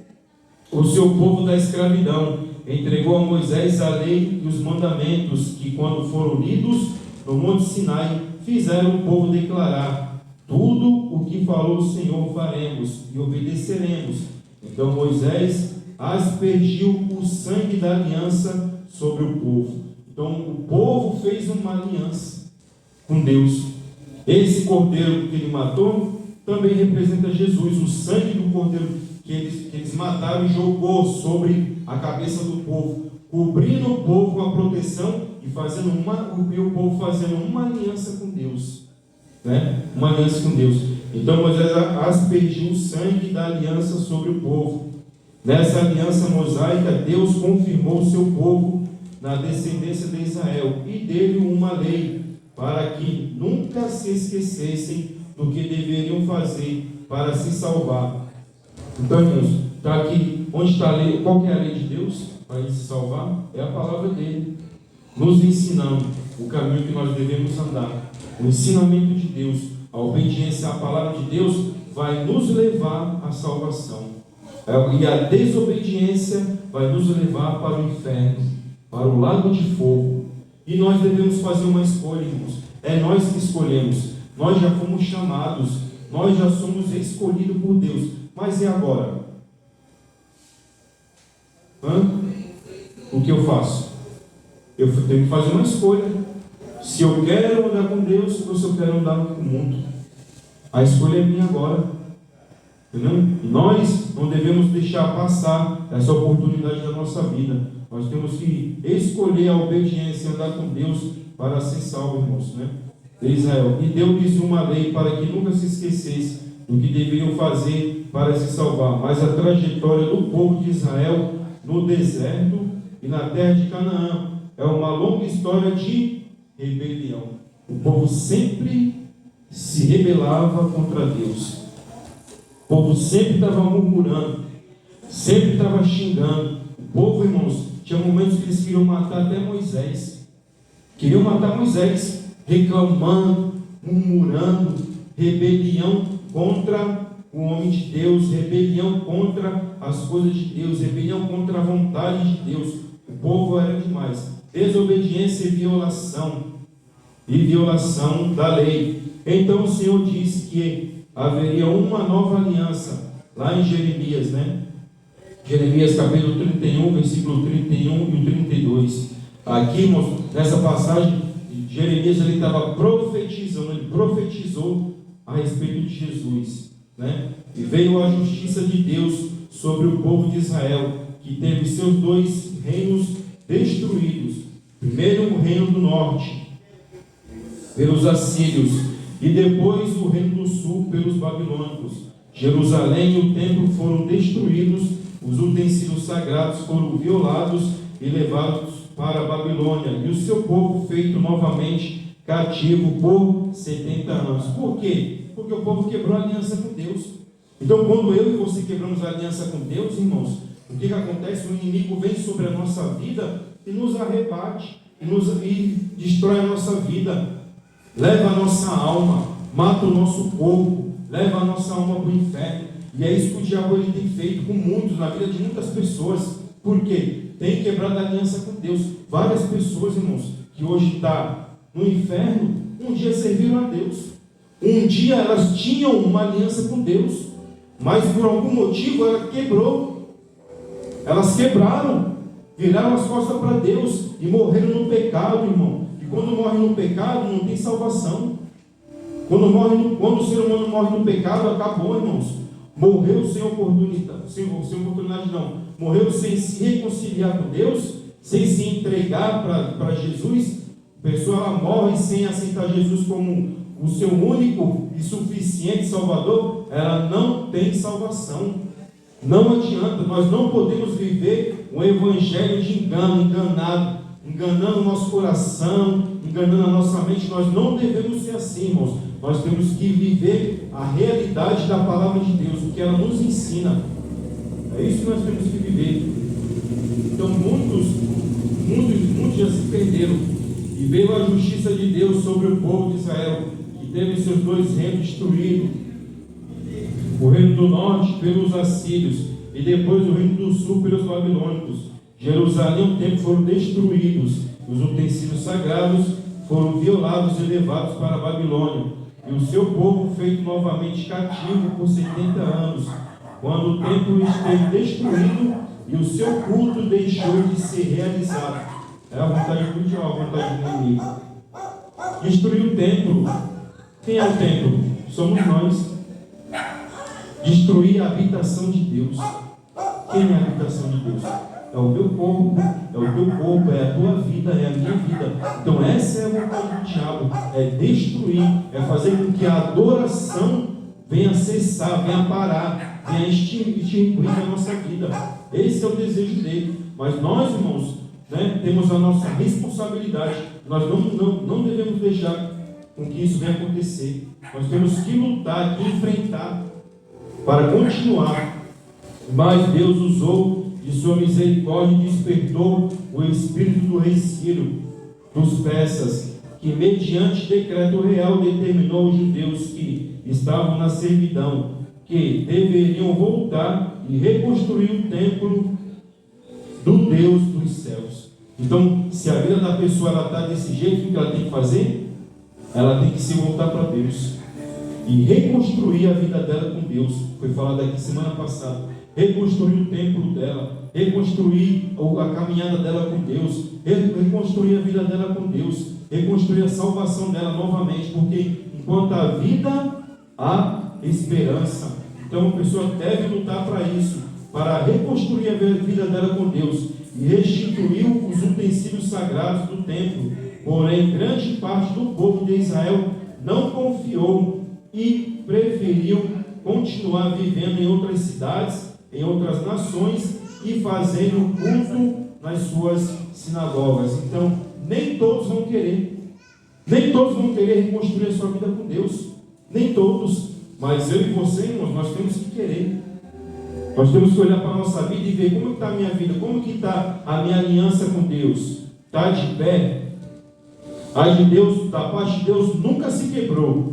o seu povo da escravidão. Entregou a Moisés a lei e os mandamentos, que quando foram lidos no Monte Sinai, fizeram o povo declarar: tudo o que falou o Senhor faremos e obedeceremos. Então Moisés aspergiu o sangue da aliança sobre o povo. Então o povo fez uma aliança com Deus. Esse cordeiro que ele matou também representa Jesus, o sangue do cordeiro que eles mataram e jogou sobre a cabeça do povo, cobrindo o povo com a proteção e o povo fazendo uma aliança com Deus, né? Uma aliança com Deus. Então Moisés aspergiu o sangue da aliança sobre o povo. Nessa aliança mosaica, Deus confirmou o seu povo na descendência de Israel e deu-lhe uma lei para que nunca se esquecessem do que deveriam fazer para se salvar. Então, irmãos, está aqui, onde está a lei? Qual que é a lei de Deus para se salvar? É a palavra dele, nos ensinando o caminho que nós devemos andar. O ensinamento de Deus, a obediência à palavra de Deus vai nos levar à salvação. E a desobediência vai nos levar para o inferno, para o lago de fogo. E nós devemos fazer uma escolha, irmãos. É nós que escolhemos. Nós já fomos chamados, nós já somos escolhidos por Deus. Mas e agora? O que eu faço? Eu tenho que fazer uma escolha. Se eu quero andar com Deus ou se eu quero andar com o mundo. A escolha é minha agora. Entendeu? Nós não devemos deixar passar essa oportunidade da nossa vida. Nós temos que escolher a obediência e andar com Deus para ser salvo, irmãos, né? De Israel. E deu-lhes uma lei para que nunca se esquecesse do que deveriam fazer para se salvar. Mas a trajetória do povo de Israel no deserto e na terra de Canaã é uma longa história de rebelião. O povo sempre se rebelava contra Deus. O povo sempre estava murmurando, sempre estava xingando. O povo, irmãos, tinha momentos que eles queriam matar até Moisés. Queriam matar Moisés, reclamando, murmurando, rebelião contra o homem de Deus, rebelião contra as coisas de Deus, rebelião contra a vontade de Deus. O povo era demais. Desobediência e violação da lei. Então o Senhor disse que haveria uma nova aliança, lá em Jeremias, né? Jeremias capítulo 31, versículo 31 e 32. Aqui, irmãos, nessa passagem, Jeremias ele estava profetizando, ele profetizou a respeito de Jesus, né? E veio a justiça de Deus sobre o povo de Israel, que teve seus dois reinos destruídos. Primeiro o reino do norte, pelos assírios, e depois o reino do sul, pelos babilônicos. Jerusalém e o templo foram destruídos, os utensílios sagrados foram violados e levados para a Babilônia, e o seu povo feito novamente cativo por 70 anos. Por quê? Porque o povo quebrou a aliança com Deus. Então, quando eu e você quebramos a aliança com Deus, irmãos, o que acontece? O inimigo vem sobre a nossa vida e nos arrebate, e destrói a nossa vida, leva a nossa alma, mata o nosso corpo, leva a nossa alma para o inferno. E é isso que o diabo ele tem feito com muitos, na vida de muitas pessoas. Por quê? Tem quebrado a aliança com Deus. Várias pessoas, irmãos, que hoje estão no inferno, um dia serviram a Deus. Um dia elas tinham uma aliança com Deus, mas por algum motivo ela quebrou. Elas quebraram, viraram as costas para Deus e morreram no pecado, irmão. E quando morre no pecado, não tem salvação. Quando o ser humano morre no pecado, acabou, irmãos. Morreu sem oportunidade não. Morreu sem se reconciliar com Deus, sem se entregar para Jesus. A pessoa ela morre sem aceitar Jesus como o seu único e suficiente Salvador. Ela não tem salvação. Não adianta, nós não podemos viver um evangelho de engano, enganando o nosso coração, enganando a nossa mente. Nós não devemos ser assim, irmãos. Nós temos que viver a realidade da palavra de Deus, o que ela nos ensina. É isso que nós temos que viver. Então muitos já se perderam. E veio a justiça de Deus sobre o povo de Israel, que teve seus dois reinos destruídos. O reino do norte pelos assírios, e depois o reino do sul pelos babilônicos. Jerusalém e o templo foram destruídos, os utensílios sagrados foram violados e levados para a Babilônia, e o seu povo feito novamente cativo por 70 anos, quando o templo esteve destruído e o seu culto deixou de ser realizado. É a vontade do diabo, a vontade do inimigo. Destruiu o templo. Quem é o templo? Somos nós. destruir a habitação de Deus. Quem é a habitação de Deus? É o meu corpo, é o teu corpo, é a tua vida, é a minha vida. Então essa é a vontade do diabo, é destruir, é fazer com que a adoração venha cessar, venha parar, venha extinguir a nossa vida. Esse é o desejo dele. Mas nós, irmãos, temos a nossa responsabilidade. Nós não devemos deixar com que isso venha acontecer. Nós temos que lutar, que enfrentar para continuar. Mas Deus usou de sua misericórdia e despertou o espírito do rei Ciro, dos persas, que mediante decreto real determinou os judeus que estavam na servidão que deveriam voltar e reconstruir o templo do Deus dos céus. Então, se a vida da pessoa está desse jeito, o que ela tem que fazer? Ela tem que se voltar para Deus e reconstruir a vida dela com Deus. Foi falado aqui semana passada. Reconstruir o templo dela, reconstruir a caminhada dela com Deus, reconstruir a vida dela com Deus, reconstruir a salvação dela novamente, porque enquanto há vida, há esperança. Então a pessoa deve lutar para isso, para reconstruir a vida dela com Deus e restituir os utensílios sagrados do templo. Porém, grande parte do povo de Israel não confiou e preferiu continuar vivendo em outras cidades, em outras nações e fazendo culto nas suas sinagogas. Então, nem todos vão querer reconstruir a sua vida com Deus, nem todos, mas eu e você, irmãos, nós temos que querer. Nós temos que olhar para a nossa vida e ver como está a minha vida, como que está a minha aliança com Deus. Está de pé? A de Deus, da parte de Deus, nunca se quebrou,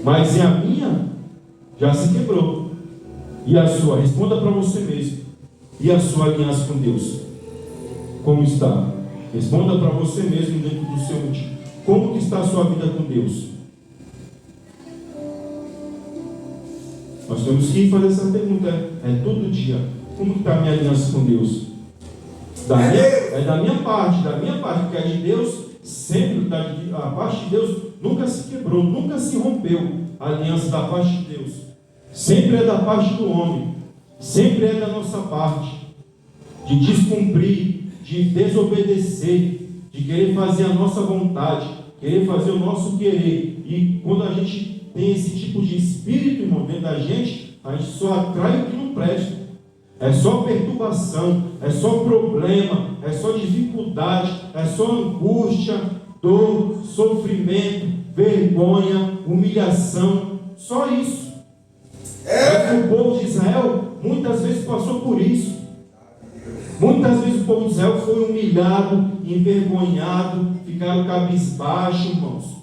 mas a minha já se quebrou. E a sua? Responda para você mesmo. E a sua aliança com Deus? Como está? Responda para você mesmo dentro do seu motivo. Como que está a sua vida com Deus? Nós temos que fazer essa pergunta. Todo dia. Como que está a minha aliança com Deus? Da minha parte, porque a de Deus sempre, a parte de Deus nunca se quebrou, nunca se rompeu a aliança da parte de Deus. Sempre é da parte do homem, sempre é da nossa parte, de descumprir, de desobedecer, de querer fazer a nossa vontade, querer fazer o nosso querer. E quando a gente tem esse tipo de espírito, irmão, dentro da gente, a gente só atrai o que não presta. É só perturbação, é só problema, é só dificuldade, é só angústia, dor, sofrimento, vergonha, humilhação, só isso. O povo de Israel muitas vezes passou por isso. Muitas vezes o povo de Israel foi humilhado, envergonhado, ficaram cabisbaixo, irmãos.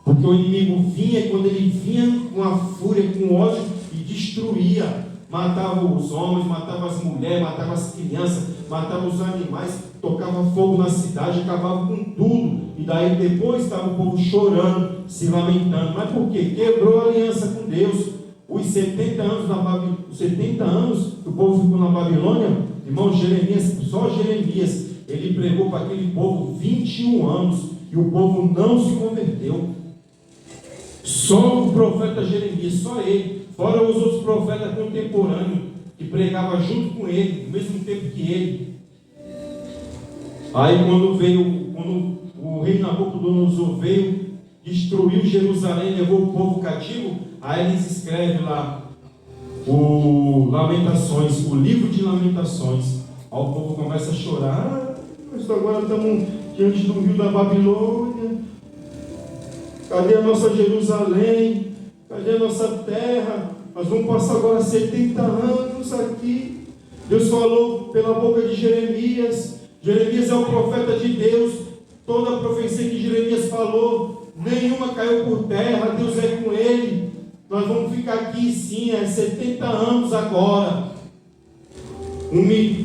Porque o inimigo vinha, e quando ele vinha com a fúria, com ódio, e destruía. Matava os homens, matava as mulheres, matava as crianças, matava os animais, tocava fogo na cidade, acabava com tudo. E daí depois estava o povo chorando, se lamentando. Mas por quê? Quebrou a aliança com Deus. Os 70 anos que o povo ficou na Babilônia, irmão, só Jeremias, ele pregou para aquele povo 21 anos e o povo não se converteu. Só o profeta Jeremias, só ele, fora os outros profetas contemporâneos que pregavam junto com ele, no mesmo tempo que ele. Aí quando o rei Nabucodonosor veio, destruiu Jerusalém, levou o povo cativo, aí eles escrevem lá o Lamentações, o livro de Lamentações. Aí o povo começa a chorar. Nós agora estamos diante do rio da Babilônia. Cadê a nossa Jerusalém? Cadê a nossa terra? Nós vamos passar agora 70 anos aqui. Deus falou pela boca de Jeremias. Jeremias é o profeta de Deus. Toda a profecia que Jeremias falou, nenhuma caiu por terra. Deus é com ele. Nós vamos ficar aqui sim, 70 anos agora.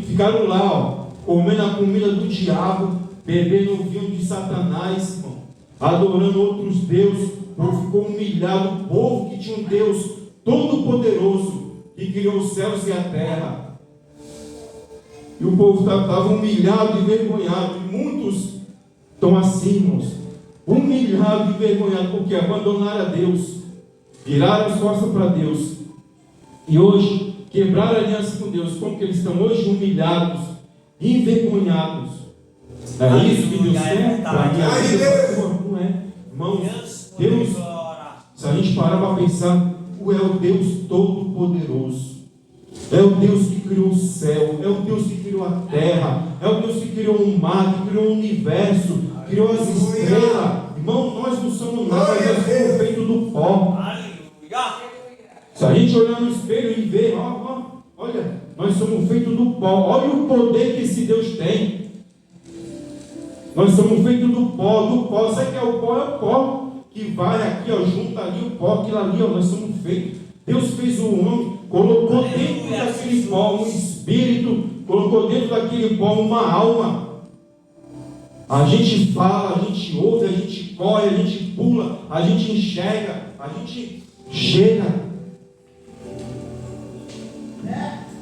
Ficaram lá, comendo a comida do diabo, bebendo o vinho de Satanás, irmão, adorando outros deuses. O povo ficou humilhado. O povo que tinha um Deus todo-poderoso, que criou os céus e a terra. E o povo estava humilhado e envergonhado. E muitos estão assim, irmãos, humilhados e envergonhados, porque abandonaram a Deus, viraram as costas para Deus E hoje, quebrar a aliança com Deus, como que eles estão hoje humilhados, envergonhados. É isso que Deus quer para a minha vida? Não é. Irmãos, Deus, se a gente parar para pensar, é o Deus Todo-Poderoso. É o Deus que criou o céu, é o Deus que criou a terra, é o Deus que criou o mar, que criou o universo, criou as estrelas. Irmão, nós não somos nada, nós somos feitos do pó. Se a gente olhar no espelho e ver, olha, nós somos feitos do pó. Olha o poder que esse Deus tem. Nós somos feitos do pó. Sabe o que é o pó? É o pó que vai aqui, junta ali o pó, aquilo ali, nós somos feitos. Deus fez o homem, colocou dentro daquele pó um espírito, colocou dentro daquele pó uma alma. A gente fala, a gente ouve, a gente corre, a gente pula, a gente enxerga, a gente cheira.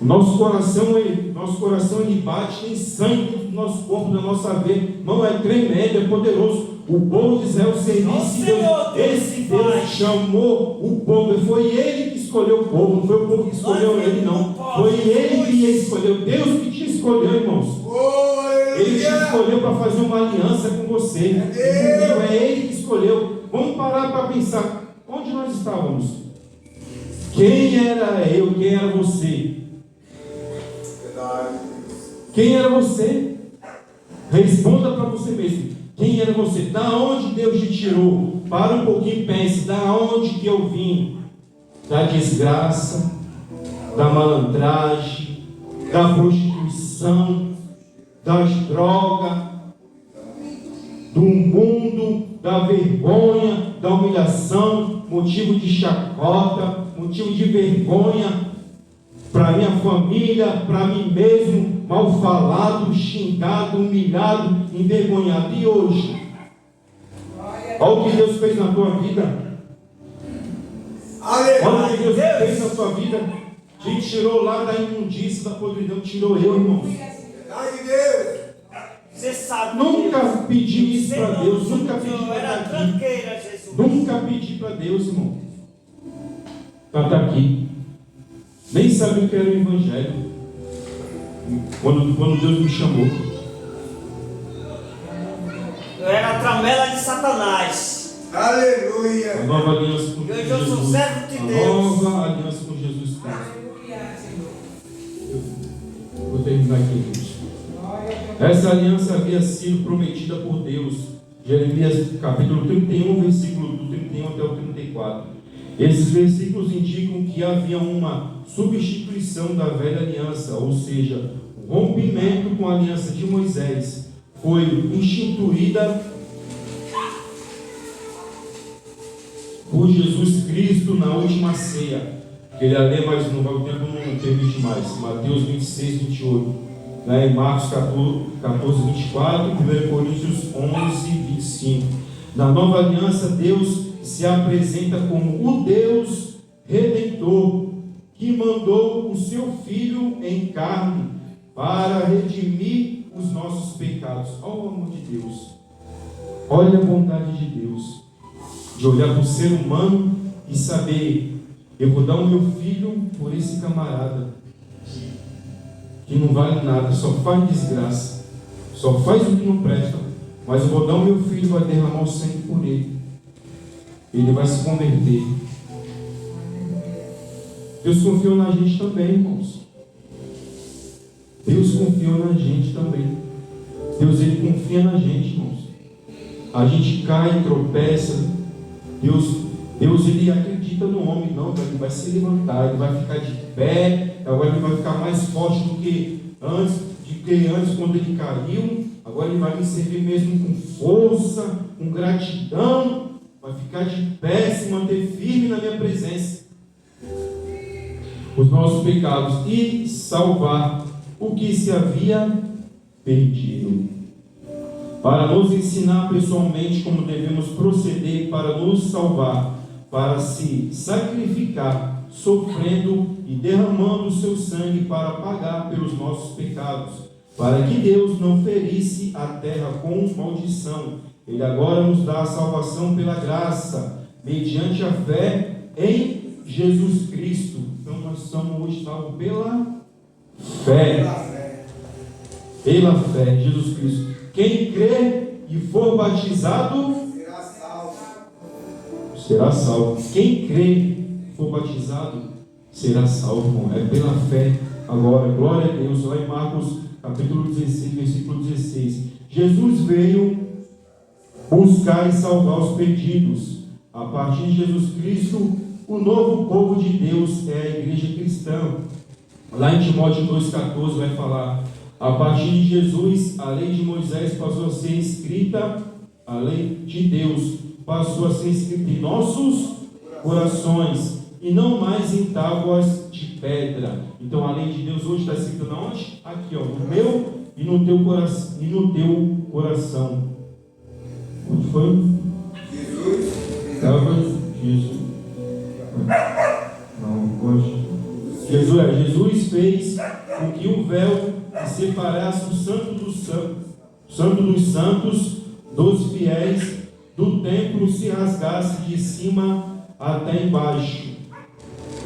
Nosso coração ele bate, tem sangue dentro do nosso corpo, da nossa veia. Irmão, é tremendo, é poderoso. O povo de Israel serviu esse Deus. Esse Deus chamou o povo. Foi ele que escolheu o povo, não foi o povo que escolheu ele, não. Foi ele que escolheu. Deus que te escolheu, irmãos. Ele te escolheu para fazer uma aliança com você. Entendeu? É ele que escolheu. Vamos parar para pensar. Onde nós estávamos? Quem era eu? Quem era você? Quem era você? Responda para você mesmo. Quem era você? Da onde Deus te tirou? Para um pouquinho e pense. Da onde que eu vim? Da desgraça, da malandragem, da prostituição, das drogas, do mundo, da vergonha, da humilhação, motivo de chacota, motivo de vergonha para minha família, para mim mesmo, mal falado, xingado, humilhado, envergonhado. E hoje? Olha o que Deus fez na tua vida. Olha o que Deus fez na tua vida. Te tirou lá da imundícia, da podridão, tirou eu, irmão. Você sabe. Nunca pedi isso para Deus, nunca pedi para estar aqui. Nunca pedi para Deus, irmão, para estar aqui. Nem sabia o que era o Evangelho quando Deus me chamou. Eu era a tramela de Satanás. Aleluia. A nova aliança com Hoje Jesus. eu sou servo de Deus. Nova aliança com Jesus Cristo. Vou terminar aqui, gente. Essa aliança havia sido prometida por Deus. Jeremias capítulo 31, versículo do 31 até o 34. Esses versículos indicam que havia uma substituição da velha aliança, ou seja, o rompimento com a aliança de Moisés foi instituída por Jesus Cristo na última ceia. Queria ler, mas não vai, o tempo não permite mais. Mateus 26, 28, em Marcos 14, 24, 1 Coríntios 11, 25. Na nova aliança, Deus se apresenta como o Deus Redentor, que mandou o seu Filho em carne para redimir os nossos pecados. Olha o amor de Deus. Olha a bondade de Deus. De olhar para o ser humano e saber, eu vou dar o meu filho por esse camarada que não vale nada, só faz desgraça, só faz o que não presta, mas eu vou dar o meu filho e vai derramar o sangue por ele. Ele vai se converter. Deus confiou na gente também, irmãos. Deus confiou na gente também. Deus, Ele confia na gente, irmãos. A gente cai, tropeça. Deus Ele acredita no homem. Não, ele vai se levantar, ele vai ficar de pé. Agora ele vai ficar mais forte do que antes quando ele caiu. Agora ele vai me servir mesmo com força, com gratidão. Vai ficar de pé, se manter firme na minha presença. Os nossos pecados e salvar o que se havia perdido. Para nos ensinar pessoalmente como devemos proceder para nos salvar, para se sacrificar, sofrendo e derramando o seu sangue para pagar pelos nossos pecados, para que Deus não ferisse a terra com maldição. Ele agora nos dá a salvação pela graça, mediante a fé em Jesus Cristo. Então nós estamos hoje salvos pela fé. Pela fé, Jesus Cristo. Quem crê e for batizado será salvo. Quem crê e for batizado será salvo, irmão. É pela fé. Agora, glória a Deus. Lá em Marcos capítulo 16, versículo 16. Jesus veio buscar e salvar os perdidos. A partir de Jesus Cristo, o novo povo de Deus é a igreja cristã. Lá em Timóteo 2,14 vai falar: a partir de Jesus, a lei de Moisés passou a ser escrita, a lei de Deus passou a ser escrita em nossos corações, e não mais em tábuas de pedra. Então a lei de Deus hoje está escrita onde? Aqui, ó, no meu e no teu coração. E no teu coração. Onde foi? Jesus. Não, hoje. Jesus fez com que o véu separasse o santo dos santos dos fiéis do templo se rasgasse de cima até embaixo.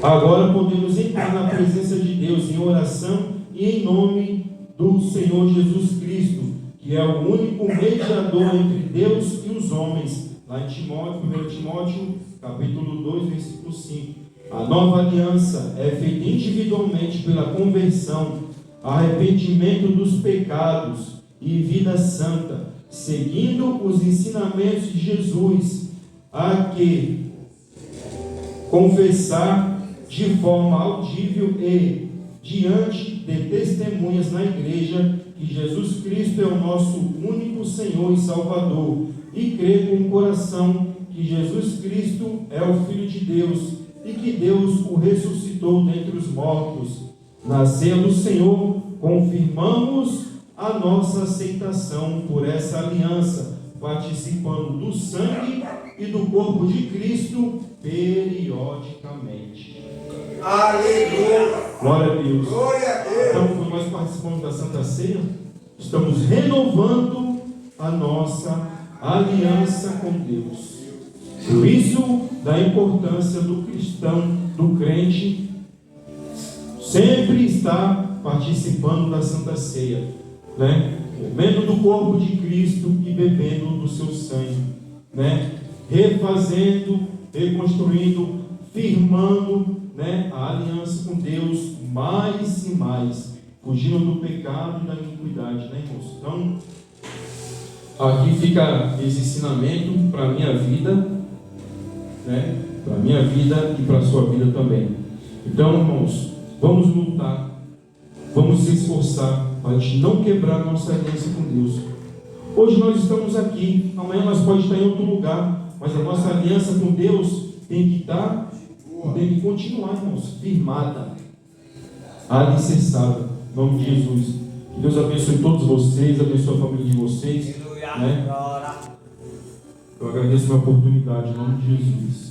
Agora podemos entrar na presença de Deus em oração e em nome do Senhor Jesus Cristo, que é o único mediador entre Deus e os homens. Lá em Timóteo, 1 Timóteo, capítulo 2, versículo 5. A nova aliança é feita individualmente pela conversão, arrependimento dos pecados e vida santa, seguindo os ensinamentos de Jesus, a que confessar de forma audível e diante de testemunhas na igreja que Jesus Cristo é o nosso único Senhor e Salvador, e crer com o coração que Jesus Cristo é o Filho de Deus e que Deus o ressuscitou dentre os mortos. Nascendo o Senhor, confirmamos a nossa aceitação por essa aliança, participando do sangue e do corpo de Cristo periodicamente. Aleluia! Glória a Deus. Glória a Deus! Então, quando nós participamos da Santa Ceia, estamos renovando a nossa aliança com Deus. Por isso, da importância do cristão, do crente, sempre estar participando da Santa Ceia, né? Comendo do corpo de Cristo e bebendo do seu sangue, né? Refazendo, reconstruindo, firmando, né, a aliança com Deus mais e mais, fugindo do pecado e da iniquidade, né, irmãos? Então, aqui fica esse ensinamento para a minha vida, né? Para a minha vida e para a sua vida também. Então, irmãos, vamos lutar, vamos se esforçar para a gente não quebrar nossa aliança com Deus. Hoje nós estamos aqui, amanhã nós podemos estar em outro lugar, mas a nossa aliança com Deus tem que estar, tem que continuar, irmãos, firmada, alicerçada, em nome de Jesus. Que Deus abençoe todos vocês, abençoe a família de vocês, né? Eu agradeço a oportunidade, em nome de Jesus.